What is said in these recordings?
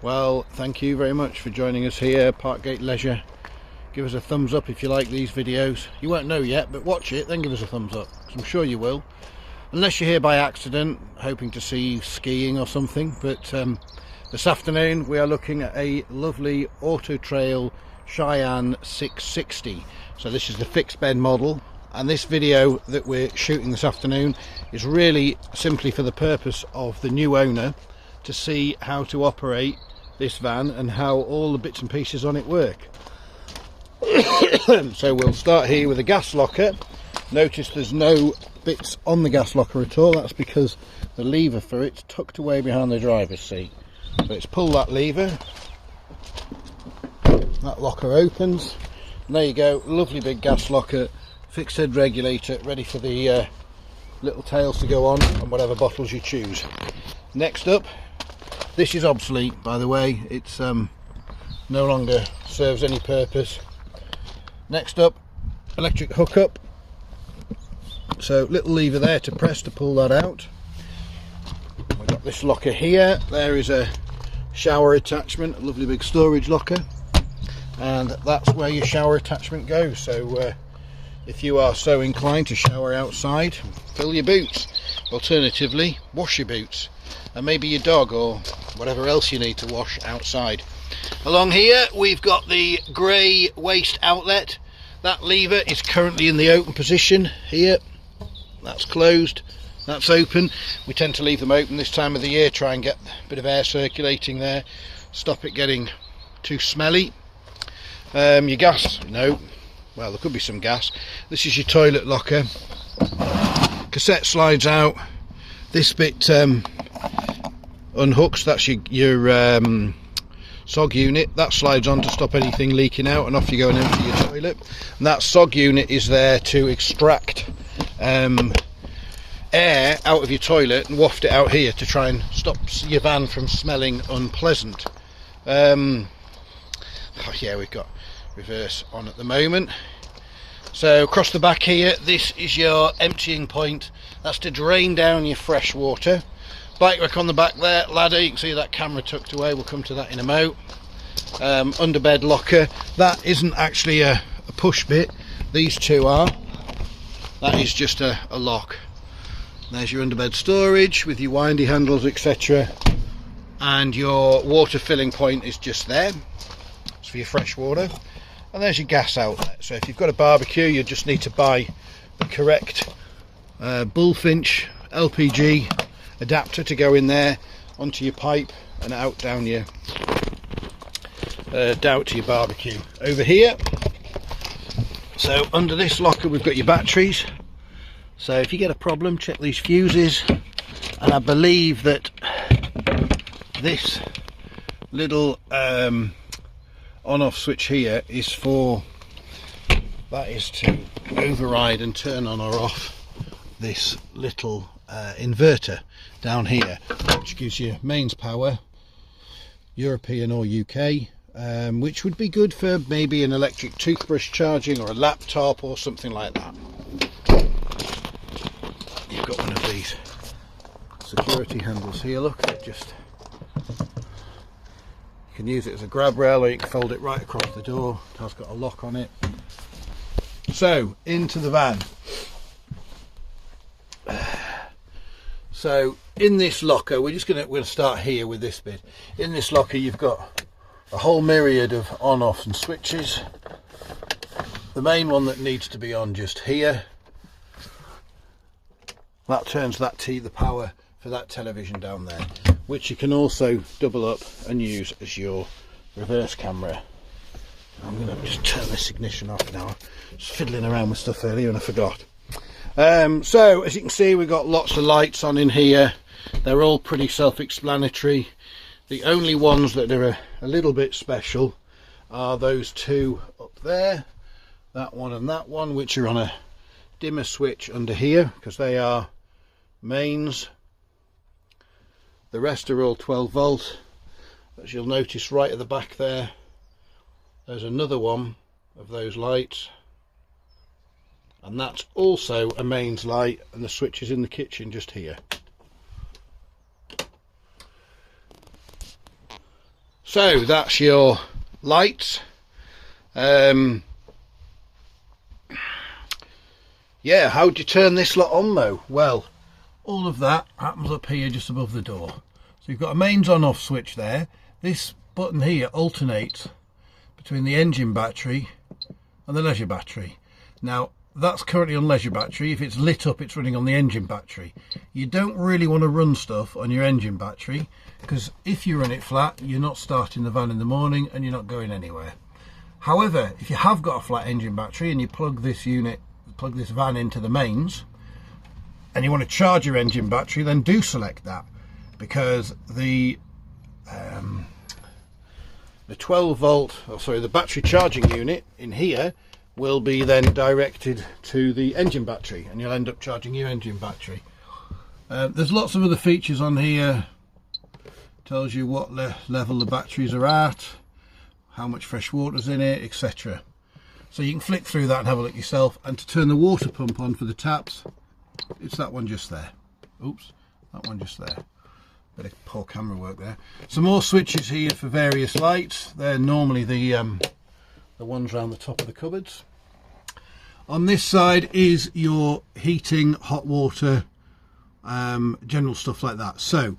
Well, thank you very much for joining us here, Parkgate Leisure. Give us a thumbs up if you like these videos. You won't know yet, but watch it, then give us a thumbs up. I'm sure you will. Unless you're here by accident, hoping to see you skiing or something. But this afternoon we are looking at a lovely Autotrail Cheyenne 660. So this is the fixed bed model. And this video that we're shooting this afternoon is really simply for the purpose of the new owner to see how to operate this van and how all the bits and pieces on it work. So we'll start here with a gas locker. Notice there's no bits on the gas locker at all. That's because the lever for it's tucked away behind the driver's seat. So let's pull that lever. That locker opens. And there you go, lovely big gas locker, fixed head regulator, ready for the little tails to go on and whatever bottles you choose. Next up, this is obsolete, by the way. It's no longer serves any purpose. Next up, electric hookup. So little lever there to press to pull that out. We've got this locker here. There is a shower attachment, a lovely big storage locker, and that's where your shower attachment goes. So if you are so inclined to shower outside, fill your boots. Alternatively, wash your boots, and maybe your dog or whatever else you need to wash outside. Along here we've got the grey waste outlet. That lever is currently in the open position here. That's closed, that's open. We tend to leave them open this time of the year, try and get a bit of air circulating there, stop it getting too smelly. Your gas, no, well, there could be some gas. This is your toilet locker. Cassette slides out. This bit unhooks. That's your SOG unit. That slides on to stop anything leaking out, and off you go and empty your toilet. And that SOG unit is there to extract air out of your toilet and waft it out here to try and stop your van from smelling unpleasant. Oh yeah, we've got reverse on at the moment. So across the back here, this is your emptying point. That's to drain down your fresh water. Bike rack on the back there, ladder. You can see that camera tucked away. We'll come to that in a mo. Underbed locker. That isn't actually a push bit. These two are. That is just a lock. There's your underbed storage with your windy handles, etc. And your water filling point is just there. It's for your fresh water. And there's your gas outlet. So if you've got a barbecue, you just need to buy the correct Bullfinch LPG adapter to go in there onto your pipe and out down your down to your barbecue. Over here, so under this locker we've got your batteries. So if you get a problem, check these fuses. And I believe that this little on-off switch here is for, that is to override and turn on or off this little inverter down here, which gives you mains power, European or UK, which would be good for maybe an electric toothbrush charging or a laptop or something like that. You've got one of these security handles here, look, just you can use it as a grab rail, or you can fold it right across the door. It has got a lock on it. So into the van. So in this locker, we're going to start here with this bit. In this locker you've got a whole myriad of on-offs and switches. The main one that needs to be on just here. That turns that the power for that television down there, which you can also double up and use as your reverse camera. I'm going to just turn this ignition off now. I was fiddling around with stuff earlier and I forgot. So as you can see, we've got lots of lights on in here. They're all pretty self-explanatory. The only ones that are a little bit special are those two up there, that one and that one, which are on a dimmer switch under here because they are mains. The rest are all 12 volt. As you'll notice right at the back there, there's another one of those lights, and that's also a mains light, and the switch is in the kitchen just here. So that's your lights. Yeah, how do you turn this lot on though? Well, all of that happens up here just above the door. So you've got a mains on off switch there. This button here alternates between the engine battery and the leisure battery. Now that's currently on leisure battery. If it's lit up, it's running on the engine battery. You don't really want to run stuff on your engine battery, because if you run it flat, you're not starting the van in the morning and you're not going anywhere. However, if you have got a flat engine battery and you plug this van into the mains and you want to charge your engine battery, then do select that, because the 12 volt, the battery charging unit in here will be then directed to the engine battery, and you'll end up charging your engine battery. There's lots of other features on here. Tells you what level the batteries are at, how much fresh water's in it, etc. So you can flick through that and have a look yourself. And to turn the water pump on for the taps, it's that one just there. Oops, that one just there. Bit of poor camera work there. Some more switches here for various lights. They're normally the ones around the top of the cupboards. On this side is your heating, hot water, general stuff like that. So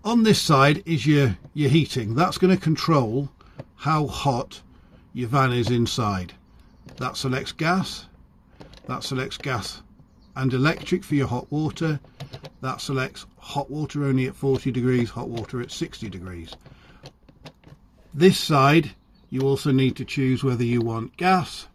on this side is your heating. That's going to control how hot your van is inside. That selects gas. That selects gas and electric for your hot water. That selects hot water only at 40 degrees, hot water at 60 degrees. This side, you also need to choose whether you want gas.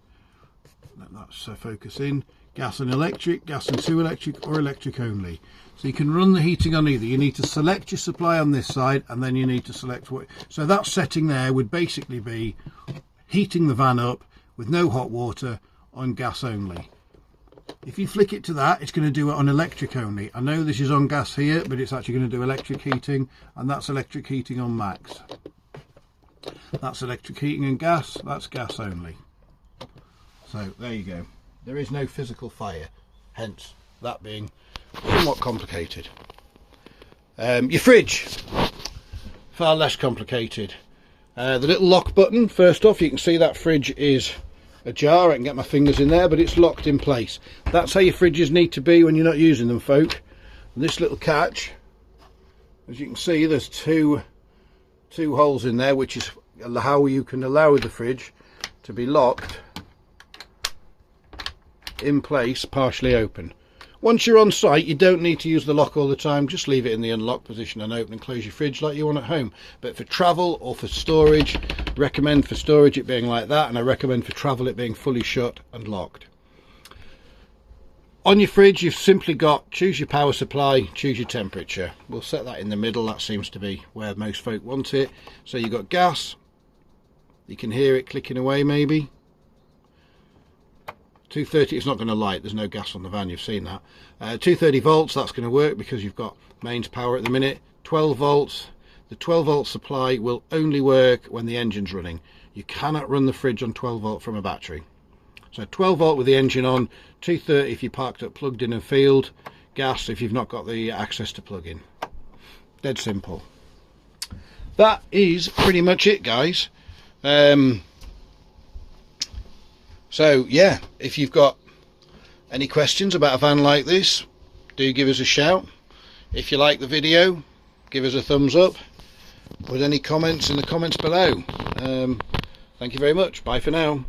That's focus in. Gas and electric, gas and 2 electric, or electric only. So you can run the heating on either. You need to select your supply on this side, and then you need to select what. So that setting there would basically be heating the van up with no hot water on gas only. If you flick it to that, it's going to do it on electric only. I know this is on gas here, but it's actually going to do electric heating, and that's electric heating on max. That's electric heating and gas, that's gas only. So there you go. There is no physical fire, hence that being somewhat complicated. Your fridge, far less complicated. The little lock button, first off, you can see that fridge is ajar. I can get my fingers in there, but it's locked in place. That's how your fridges need to be when you're not using them, folk. And this little catch, as you can see, there's two holes in there, which is how you can allow the fridge to be locked in place, partially open. Once you're on site, you don't need to use the lock all the time. Just leave it in the unlocked position and open and close your fridge like you want at home. But for travel or for storage, recommend for storage it being like that, and I recommend for travel it being fully shut and locked. On your fridge, you've simply got choose your power supply, choose your temperature. We'll set that in the middle. That seems to be where most folk want it. So you've got gas. You can hear it clicking away maybe. 230, it's not going to light, there's no gas on the van, you've seen that. 230 volts, that's going to work because you've got mains power at the minute. 12 volts, the 12 volt supply will only work when the engine's running. You cannot run the fridge on 12 volt from a battery. So 12 volt with the engine on, 230 if you parked up plugged in a field, gas if you've not got the access to plug in. Dead simple. That is pretty much it, guys. So yeah, if you've got any questions about a van like this, do give us a shout. If you like the video, give us a thumbs up. Put any comments in the comments below. Thank you very much. Bye for now.